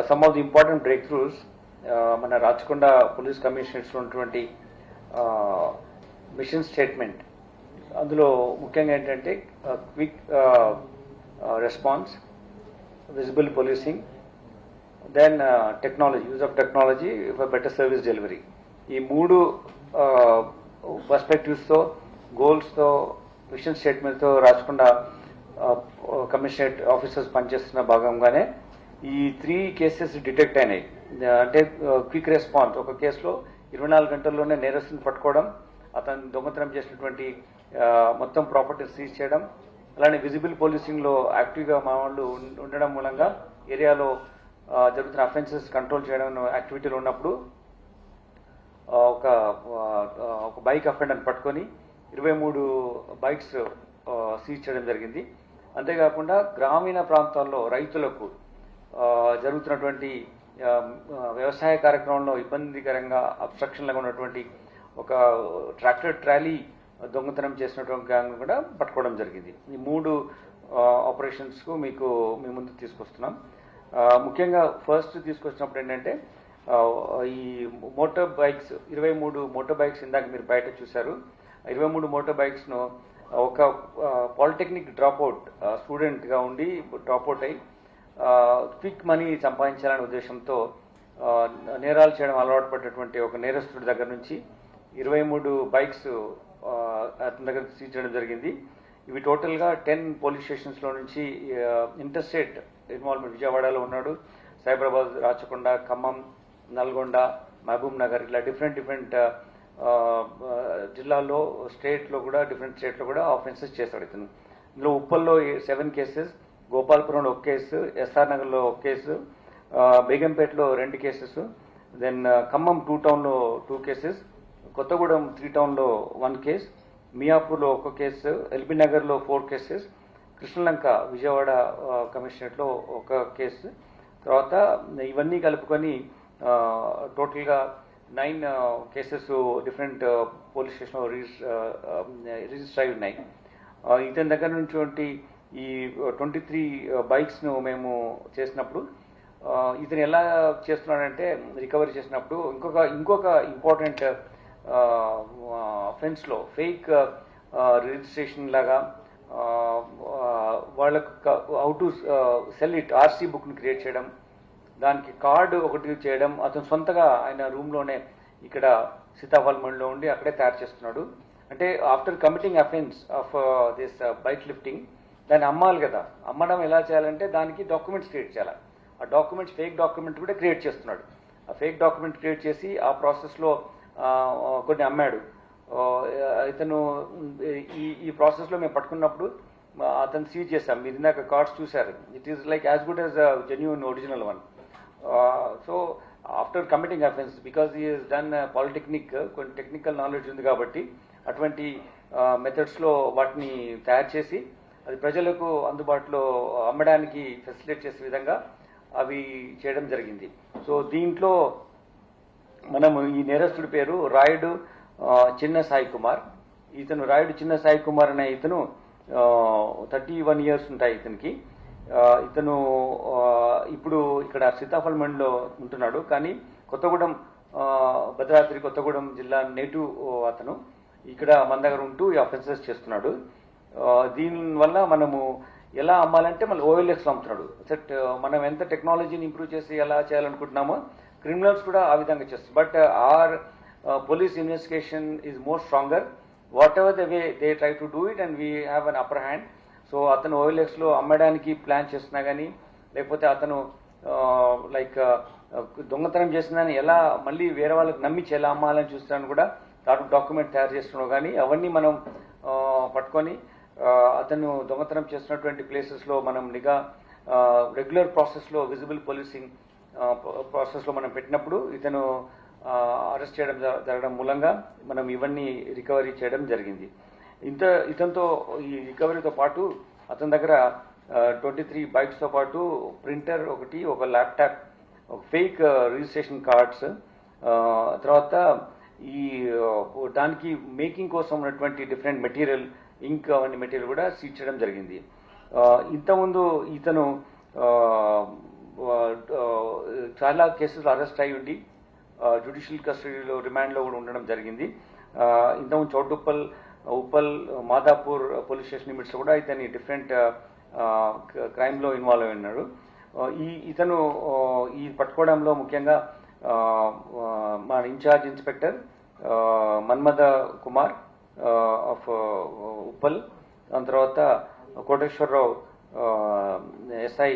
some of the important breakthroughs మన Rachakonda police commissioners ఉన్నటువంటి mission statement, అందులో ముఖ్యంగా ఏంటంటే quick response, visible policing, then technology, use of technology for better service delivery. ఈ మూడు పర్స్పెక్టివ్స్తో, గోల్స్తో, మిషన్ స్టేట్మెంట్తో రాచకొండ కమిషనరేట్ ఆఫీసర్స్ పనిచేస్తున్న భాగంగానే ఈ 3 కేసెస్ డిటెక్ట్ అయినాయి. అంటే క్విక్ రెస్పాన్స్, ఒక కేసులో 24 గంటల్లోనే నేరస్తుని పట్టుకోవడం, అతను దొంగతనం చేసినటువంటి మొత్తం ప్రాపర్టీ సీజ్ చేయడం, అలానే విజిబుల్ పోలీసింగ్లో యాక్టివ్గా మా వాళ్ళు ఉండడం మూలంగా ఏరియాలో జరుగుతున్న అఫెన్సెస్ కంట్రోల్ చేయడం యాక్టివిటీలో ఉన్నప్పుడు ఒక బైక్ అఫెండర్ని పట్టుకొని 23 బైక్స్ సీజ్ చేయడం జరిగింది. అంతేకాకుండా గ్రామీణ ప్రాంతాల్లో రైతులకు జరుగుతున్నటువంటి వ్యవసాయ కార్యక్రమంలో ఇబ్బందికరంగా అబ్స్ట్రక్షన్లుగా ఉన్నటువంటి ఒక ట్రాక్టర్ ట్రాలీ దొంగతనం చేసినటువంటి గ్యాంగ్ కూడా పట్టుకోవడం జరిగింది. ఈ 3 ఆపరేషన్స్కు మీ ముందు తీసుకొస్తున్నాం. ముఖ్యంగా ఫస్ట్ తీసుకొచ్చినప్పుడు ఏంటంటే ఈ మోటార్ బైక్స్, 23 మోటార్ బైక్స్ ఇందాక మీరు బయట చూశారు. 23 మోటార్ బైక్స్ను ఒక పాలిటెక్నిక్ డ్రాప్అవుట్ స్టూడెంట్గా ఉండి డ్రాప్అవుట్ అయి క్విక్ మనీ సంపాదించాలనే ఉద్దేశంతో నేరాలు చేయడం అలవాటు పడ్డటువంటి ఒక నేరస్తుడి దగ్గర నుంచి 23 బైక్స్ అతని దగ్గర సీజ్ చేయడం జరిగింది. ఇవి టోటల్గా 10 పోలీస్ స్టేషన్స్లో నుంచి ఇంటర్స్టేట్ ఇన్వాల్వ్మెంట్, విజయవాడలో ఉన్నాడు, సైబరాబాద్, రాచకొండ, ఖమ్మం, నల్గొండ, మహబూబ్ నగర్, ఇలా డిఫరెంట్ జిల్లాల్లో, స్టేట్లో కూడా ఆఫెన్సెస్ చేశాడు ఇతను. ఇందులో ఉప్పల్లో 7 కేసెస్, గోపాల్పురంలో 1 కేసు, ఎస్ఆర్ నగర్లో 1 కేసు, బేగంపేటలో 2 కేసెస్, దెన్ ఖమ్మం 2 టౌన్లో 2 కేసెస్, కొత్తగూడెం 3 టౌన్లో 1 కేసు, మియాపూర్లో 1 కేసు, ఎల్బీ నగర్లో 4 కేసెస్, కృష్ణలంక విజయవాడ కమిషనరేట్లో 1 కేసు. తర్వాత ఇవన్నీ కలుపుకొని టోటల్గా 9 కేసెస్ డిఫరెంట్ పోలీస్ స్టేషన్లో రిజిస్టర్ అయి ఉన్నాయి. ఇతని దగ్గర నుంచి ఈ 23 బైక్స్ను మేము చేసినప్పుడు ఇతను ఎలా చేస్తున్నాడంటే, రికవరీ చేసినప్పుడు ఇంకొక ఇంపార్టెంట్ అఫెన్స్లో ఫేక్ రిజిస్ట్రేషన్ లాగా వాళ్ళకు how to sell it, RC బుక్ని క్రియేట్ చేయడం, దానికి కార్డు ఒకటి చేయడం, అతను సొంతగా ఆయన రూమ్లోనే ఇక్కడ సీతాఫల్మండ్లో ఉండి అక్కడే తయారు చేస్తున్నాడు. అంటే after committing offence of this bike lifting, దాన్ని అమ్మాలి కదా, అమ్మడం ఎలా చేయాలంటే దానికి డాక్యుమెంట్స్ క్రియేట్ చేయాలి. ఆ డాక్యుమెంట్స్, ఫేక్ డాక్యుమెంట్ కూడా క్రియేట్ చేస్తున్నాడు. ఆ ఫేక్ డాక్యుమెంట్ క్రియేట్ చేసి ఆ ప్రాసెస్లో కొన్ని అమ్మాడు. ఇతను ఈ ప్రాసెస్లో మేము పట్టుకున్నప్పుడు అతను సీజ్ చేశాం. మీరు ఇందాక కార్డ్స్ చూశారు. It is like as good as genuine original one. So after committing offence, because he he's done polytechnic, కొన్ని టెక్నికల్ నాలెడ్జ్ ఉంది కాబట్టి అటువంటి మెథడ్స్లో వాటిని తయారు చేసి అది ప్రజలకు అందుబాటులో అమ్మడానికి ఫెసిలిటేట్ చేసే విధంగా అవి చేయడం జరిగింది. సో దీంట్లో మనము ఈ నేరస్తుడి పేరు రాయుడు చిన్న సాయి కుమార్. ఇతను రాయుడు చిన్న సాయి కుమార్ అనే ఇతను 31 ఇయర్స్ ఉంటాయి ఇతనికి. ఇతను ఇప్పుడు ఇక్కడ సీతాఫల్మండ్లో ఉంటున్నాడు, కానీ కొత్తగూడెం, భద్రాద్రి కొత్తగూడెం జిల్లా నేటివ్ అతను. ఇక్కడ మన దగ్గర ఉంటూ ఈ అఫెన్సెస్ చేస్తున్నాడు. దీనివల్ల మనము ఎలా అమ్మాలంటే మళ్ళీ ఓఎల్ఎక్స్లో అమ్ముతున్నాడు. మనం ఎంత టెక్నాలజీని ఇంప్రూవ్ చేసి ఎలా చేయాలనుకుంటున్నామో క్రిమినల్స్ కూడా ఆ విధంగా చేస్తారు. But our police investigation is more stronger. Whatever the way they try to do it and we have an upper hand. So అతను ఓఎల్ఎక్స్లో అమ్మడానికి ప్లాన్ చేస్తున్నా కానీ, లేకపోతే అతను లైక్ దొంగతనం చేసిందని ఎలా మళ్ళీ వేరే వాళ్ళకి నమ్మించి ఎలా అమ్మాలని చూస్తున్నాను కూడా డాక్యుమెంట్ తయారు చేస్తున్నావు. కానీ అవన్నీ మనం పట్టుకొని అతను దొంగతనం చేస్తున్నటువంటి ప్లేసెస్లో మనం నిఘా, రెగ్యులర్ ప్రాసెస్లో విజిబుల్ పోలీసింగ్ ప్రాసెస్లో మనం పెట్టినప్పుడు ఇతను అరెస్ట్ చేయడం జరగడం మూలంగా మనం ఇవన్నీ రికవరీ చేయడం జరిగింది. ఇతనితో ఈ రికవరీతో పాటు అతని దగ్గర 23 బైక్స్తో పాటు ప్రింటర్ ఒకటి, ఒక ల్యాప్టాప్, ఒక ఫేక్ రిజిస్ట్రేషన్ కార్డ్స్, తర్వాత ఈ దానికి మేకింగ్ కోసం ఉన్నటువంటి డిఫరెంట్ మెటీరియల్, ఇంక్, అవన్నీ మెటీరియల్ కూడా సీజ్ చేయడం జరిగింది. ఇంతకుముందు ఇతను చాలా కేసులు అరెస్ట్ అయి ఉండి జ్యుడిషియల్ కస్టడీలో రిమాండ్లో కూడా ఉండడం జరిగింది. ఇంతకుముందు చౌటుప్పల్, ఉప్పల్, మాదాపూర్ పోలీస్ స్టేషన్ లిమిట్స్లో కూడా ఇతని డిఫరెంట్ క్రైమ్లో ఇన్వాల్వ్ అయి ఉన్నాడు. ఇతను ఈ పట్టుకోవడంలో ముఖ్యంగా మన incharge inspector Manmatha Kumar of Uppal, దాని తర్వాత Koteswara Rao SI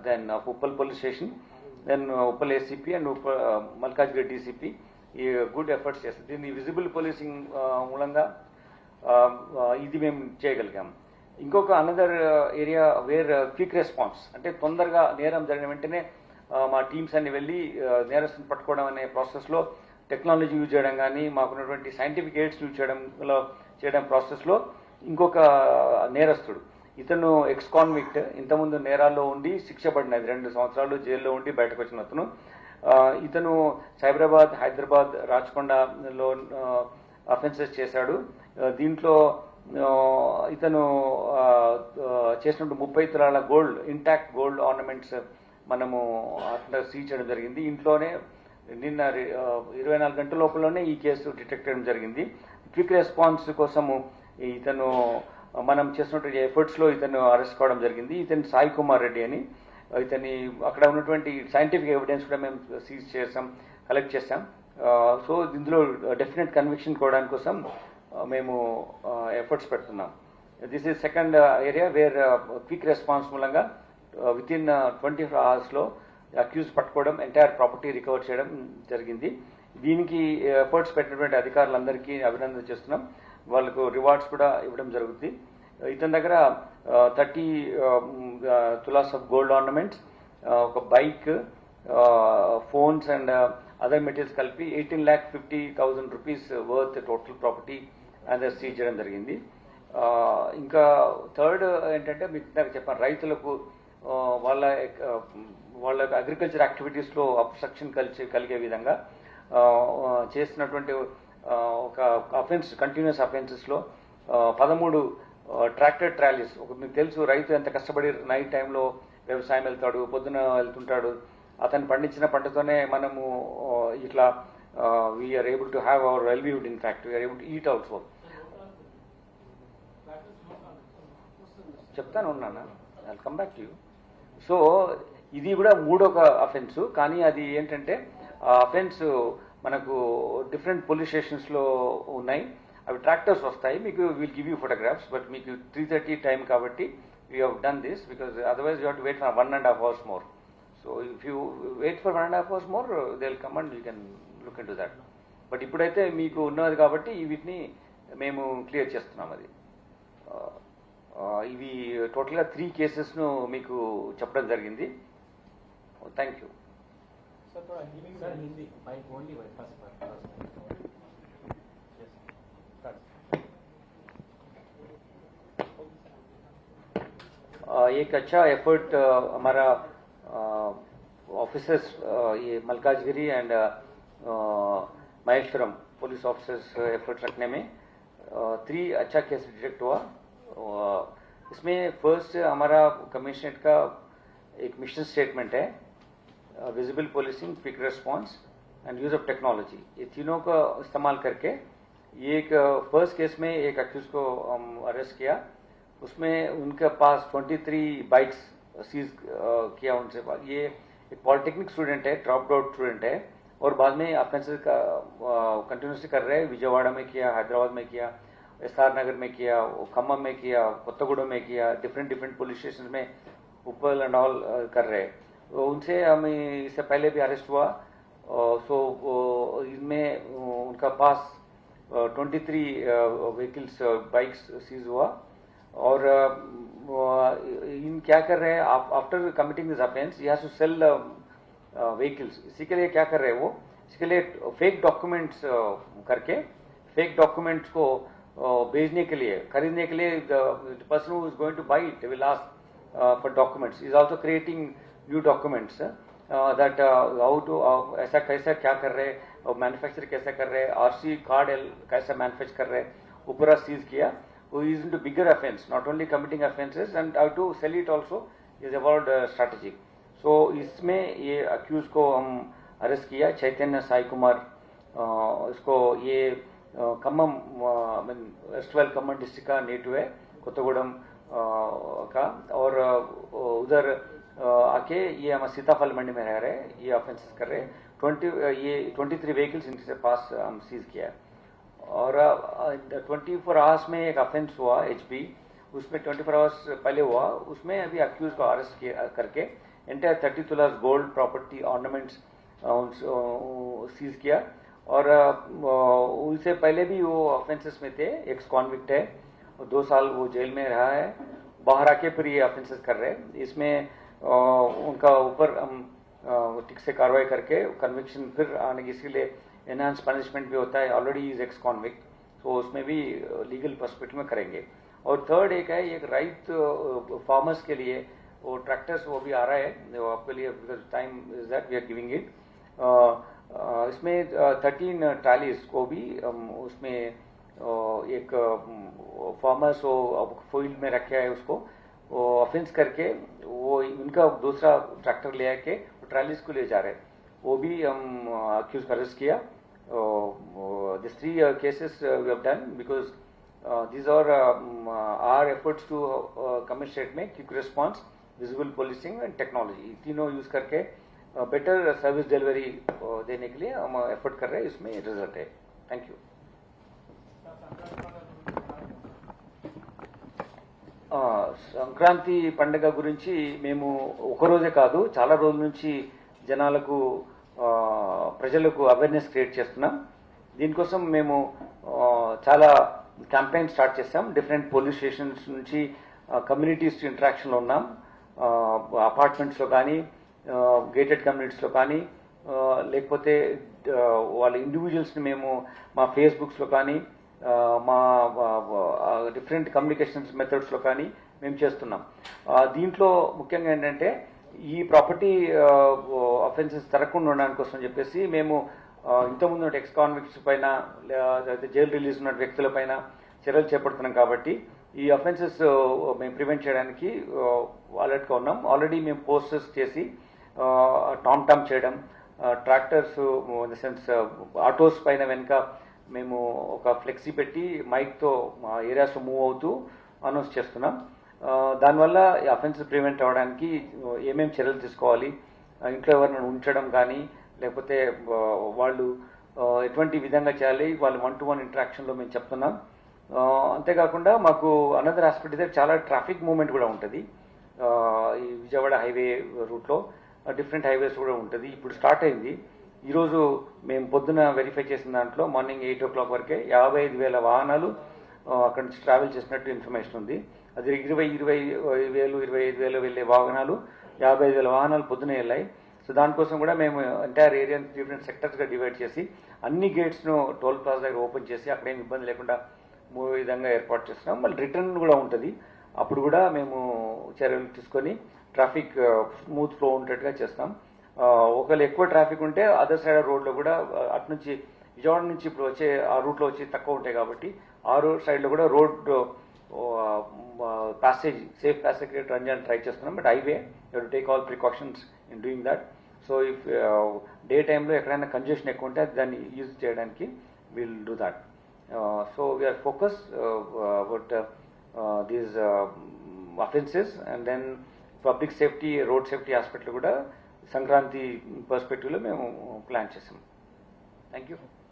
then of Uppal police station, then Uppal ACP and Malkajgiri DCP ఈ గుడ్ ఎఫర్ట్స్ చేస్తారు. దీన్ని విజిబుల్ పోలీసింగ్ మూలంగా ఇది మేము చేయగలిగాం. ఇంకొక another area where quick response, అంటే తొందరగా నేరం జరిగిన వెంటనే మా టీమ్స్ అన్ని వెళ్ళి నేరస్తుని పట్టుకోవడం అనే ప్రాసెస్లో టెక్నాలజీ యూజ్ చేయడం కానీ, మాకున్నటువంటి సైంటిఫిక్ ఎయిడ్స్ యూజ్ చేయడం ప్రాసెస్లో ఇంకొక నేరస్తుడు, ఇతను ఎక్స్ కాన్విక్ట్, ఇంతకుముందు నేరాల్లో ఉండి శిక్ష పడినది 2 సంవత్సరాలు జైల్లో ఉండి బయటకు వచ్చిన అతను. ఇతను సైబరాబాద్, హైదరాబాద్, రాచకొండలో అఫెన్సెస్ చేశాడు. దీంట్లో ఇతను చేసినట్టు 30 తులాల గోల్డ్, ఇంటాక్ట్ గోల్డ్ ఆర్నమెంట్స్ మనము అట్లా సీజ్ చేయడం జరిగింది. ఇంట్లోనే నిన్న 24 గంటల లోపలనే ఈ కేసు డిటెక్ట్ చేయడం జరిగింది. క్విక్ రెస్పాన్స్ కోసము ఇతను మనం చేసినటువంటి ఎఫర్ట్స్లో ఇతను అరెస్ట్ కావడం జరిగింది. ఇతను సాయి కుమార్ రెడ్డి అని, ఇతని అక్కడ ఉన్నటువంటి సైంటిఫిక్ ఎవిడెన్స్ కూడా మేము సీజ్ చేసాం, కలెక్ట్ చేసాం. సో ఇందులో డెఫినెట్ కన్విక్షన్ కోవడానికి కోసం మేము ఎఫర్ట్స్ పెడుతున్నాం. This is second area where quick response మూలంగా వితిన్ 24 అవర్స్లో అక్యూజ్ పట్టుకోవడం, ఎంటైర్ ప్రాపర్టీ రికవర్ చేయడం జరిగింది. దీనికి ఎఫర్ట్స్ పెట్టినటువంటి అధికారులందరికీ అభినందన చేస్తున్నాం. వాళ్ళకు రివార్డ్స్ కూడా ఇవ్వడం జరుగుతుంది. ఇతని దగ్గర 30 తులాస్ ఆఫ్ గోల్డ్ ఆర్నమెంట్స్, ఒక bike, phones and other materials కలిపి 18,50,000 రూపీస్ వర్త్ టోటల్ ప్రాపర్టీ అందరు సీజ్ చేయడం జరిగింది. ఇంకా థర్డ్ ఏంటంటే మీకు నాకు చెప్పాను, రైతులకు వాళ్ళ అగ్రికల్చర్ యాక్టివిటీస్లో అబ్స్ట్రక్షన్ కలిగే విధంగా చేసినటువంటి ఒక అఫెన్స్, కంటిన్యూస్ అఫెన్సెస్లో 13 ట్రాక్టర్ ట్రాలీస్. మీకు తెలుసు రైతు ఎంత కష్టపడి నైట్ టైంలో వ్యవసాయం వెళ్తాడు, పొద్దున వెళ్తుంటాడు. అతను పండించిన పంటతోనే మనము ఇట్లా we are able to have our livelihood. In fact we are able to eat also. చెప్తాను ఉన్నాను, I come back to you. So ఇది కూడా మూడొక అఫెన్స్, కానీ అది ఏంటంటే అఫెన్స్ మనకు డిఫరెంట్ పోలీస్ స్టేషన్స్లో ఉన్నాయి. అవి ట్రాక్టర్స్ వస్తాయి, మీకు will give you photographs. But మీకు 3:30 టైం కాబట్టి you have done this, because otherwise you have to wait for 1.5 hours more. So if you wait for 1.5 hours more, they will come and you can look in to that. But ఇప్పుడైతే మీకు ఉన్నది కాబట్టి వీటిని మేము clear చేస్తున్నాం. అది ఇవి టోటల్గా 3 కేసెస్ను మీకు చెప్పడం జరిగింది. Thank you. एक अच्छा एफर्ट हमारा ऑफिसर्स ये Malkajgiri and Maheshwaram police officers effort रखने में 3 अच्छा केस डिटेक्ट हुआ. इसमें फर्स्ट हमारा कमिश्नरेट का एक मिशन स्टेटमेंट है, visible policing, quick response and use of technology. ये तीनों का इस्तेमाल करके एक फर्स्ट केस में एक अक्यूज को हम अरेस्ट किया. उसमें उनके पास 23 बाइक्स सीज किया उनसे. ये एक पॉलिटेक्निक स्टूडेंट है, ड्रॉप आउट स्टूडेंट है, और बाद में ऑफेंसेस का कंटिन्यूसली कर रहे हैं. विजयवाड़ा में किया, हैदराबाद में किया, एसआर नगर में किया, खम्मम में किया, कोत्तगुडम में किया, डिफरेंट पुलिस स्टेशन में उपल एंड ऑल कर रहे हैं. उनसे हमें इससे पहले भी अरेस्ट हुआ. सो इनमें उनका पास 23 व्हीकल्स, बाइक्स सीज हुआ. और इन क्या कर रहे हैं, after committing this offence he has to sell vehicles. इसी के लिए क्या कर रहे हैं वो, इसके लिए फेक डॉक्यूमेंट्स करके फेक डॉक्यूमेंट्स को भेजने के लिए, खरीदने के लिए the person who is going to buy it will ask for documents. Is also creating new documents that how to ऐसा कैसा क्या कर रहे हैं, मैन्युफैक्चर कैसा कर रहे हैं, आरसी कार्ड कैसा मैन्युफैक्चर कर रहे हैं, वो पूरा सीज किया. Who is into bigger offense, not only committing offenses, and how to sell it also is about strategic. सो इसमें ये अक्यूज को हम अरेस्ट किया, चैतन्य साई कुमार। इसको ये Khammam west well Khammam district का नेटिव है, कोत्तगुडम का। और उधर आके ये हम सीताफल मंडी में रह रहे, ये ऑफेंसेस कर रहे। 23 व्हीकल्स इनके पास हम सीज किया है। और 24 आवर्स में एक ऑफेंस हुआ एचपी, उसमें 24 आवर्स पहले हुआ, उसमें अभी अक्यूज को अरेस्ट करके entire 30 tolas gold property ornaments seize किया। और उससे पहले भी वो ऑफेंसेस में थे, एक्स कॉन्विक्ट है, 2 साल वो जेल में रहा है, बाहर आके फिर ये ऑफेंसेस कर रहे हैं। इसमें उनका ऊपर हम ठीक से कार्रवाई करके कन्विक्शन फिर आने की, इसीलिए एनहांस पनिशमेंट भी होता है, ऑलरेडी इज एक्स कॉन्विक्ट, तो उसमें भी लीगल पर्सपेक्टिव में करेंगे। और थर्ड एक है, एक राइट फार्मर्स के लिए वो ट्रैक्टर्स वो भी आ रहा है, वो आपके लिए time is that we are giving it. इसमें 13 ट्रालीज को भी उसमें एक फार्मर्स वो फील्ड में रखे है, उसको वो ऑफेंस करके वो इनका दूसरा ट्रैक्टर ले आके ट्रालीज को ले जा रहे हैं, वो भी हम अक्यूज को अरेस्ट किया। This 3 cases we have done because these are our efforts to commiserate में quick response, visible policing and technology, तीनों यूज करके बेटर सर्विस डिलीवरी देने के लिए हम एफर्ट कर रहे हैं, इसमें रिजल्ट है। Thank you. సంక్రాంతి పండుగ గురించి మేము ఒకరోజే కాదు, చాలా రోజుల నుంచి జనాలకు ప్రజలకు అవేర్నెస్ క్రియేట్ చేస్తున్నాం। దీనికోసం మేము చాలా క్యాంపెయిన్ స్టార్ట్ చేస్తాం, డిఫరెంట్ పోలీస్ స్టేషన్స్ నుంచి కమ్యూనిటీస్ ఇంటరాక్షన్లో ఉన్నాం, అపార్ట్మెంట్స్లో కానీ గేటెడ్ కమ్యూనిటీస్లో కానీ లేకపోతే వాళ్ళ ఇండివిజువల్స్ని మేము మా ఫేస్బుక్స్లో కానీ మా డిఫరెంట్ కమ్యూనికేషన్స్ మెథడ్స్లో కానీ మేము చేస్తున్నాం। దీంట్లో ముఖ్యంగా ఏంటంటే ఈ ప్రాపర్టీ అఫెన్సెస్ జరగకుండా ఉండడానికి కోసం చెప్పేసి మేము ఇంతకుముందు ఎక్స్ కాన్విక్ట్స్ పైన లేదా జైలు రిలీజ్ ఉన్న వ్యక్తుల పైన చర్యలు చేపడుతున్నాం। కాబట్టి ఈ అఫెన్సెస్ మేము ప్రివెంట్ చేయడానికి అలర్ట్గా ఉన్నాం। ఆల్రెడీ మేము పోస్టర్స్ చేసి టామ్ టామ్ చేయడం, tractors in the sense autos పైన వెనుక మేము ఒక ఫ్లెక్సీ పెట్టి మైక్తో మా ఏరియాస్లో మూవ్ అవుతూ అనౌన్స్ చేస్తున్నాం। దానివల్ల అఫెన్స్ ప్రివెంట్ అవ్వడానికి ఏమేమి చర్యలు తీసుకోవాలి, ఇంట్లో ఎవరిని ఉంచడం కానీ లేకపోతే వాళ్ళు ఎటువంటి విధంగా చేయాలి, వాళ్ళు 1-to-1 ఇంటరాక్షన్లో మేము చెప్తున్నాం। అంతేకాకుండా మాకు అనదర్ ఆస్పెక్ట్ దగ్గర చాలా ట్రాఫిక్ మూవ్మెంట్ కూడా ఉంటుంది, ఈ విజయవాడ హైవే రూట్లో డిఫరెంట్ హైవేస్ కూడా ఉంటుంది। ఇప్పుడు స్టార్ట్ అయింది, ఈరోజు మేము పొద్దున వెరిఫై చేసిన దాంట్లో మార్నింగ్ 8 o'clock వరకే 55,000 వాహనాలు అక్కడి నుంచి ట్రావెల్ చేసినట్టు ఇన్ఫర్మేషన్ ఉంది। అది 25,000 వెళ్ళే వాహనాలు 55,000 వాహనాలు పొద్దునే వెళ్ళాయి। సో దానికోసం కూడా మేము ఎంటైర్ ఏరియాని డిఫరెంట్ సెక్టర్స్గా డివైడ్ చేసి అన్ని గేట్స్ను టోల్ ప్లాజా దగ్గర ఓపెన్ చేసి అక్కడేం ఇబ్బంది లేకుండా మూవ్ విధంగా ఏర్పాటు చేస్తున్నాం। మళ్ళీ రిటర్న్ కూడా ఉంటుంది, అప్పుడు కూడా మేము చర్యలు తీసుకొని ట్రాఫిక్ స్మూత్ ఫ్లో ఉండేట్టుగా చేస్తాం। ఒకవేళ ఎక్కువ ట్రాఫిక్ ఉంటే అదర్ సైడ్ రోడ్లో కూడా అటు నుంచి విజయవాడ నుంచి ఇప్పుడు వచ్చే ఆ రూట్లో వచ్చి తక్కువ ఉంటాయి కాబట్టి ఆ రోడ్ సైడ్లో కూడా road passage safe passage run చేయడానికి ట్రై చేస్తున్నాం। But highway you to take all precautions in doing that. So if day టైంలో ఎక్కడైనా కంజెషన్ ఎక్కువ ఉంటే దాన్ని యూజ్ చేయడానికి will do that. So we are focus about these offences and then public safety, road safety ఆస్పెక్ట్లో కూడా సంక్రాంతి పర్స్పెక్టివ్లో మేము ప్లాన్ చేసాం। Thank you.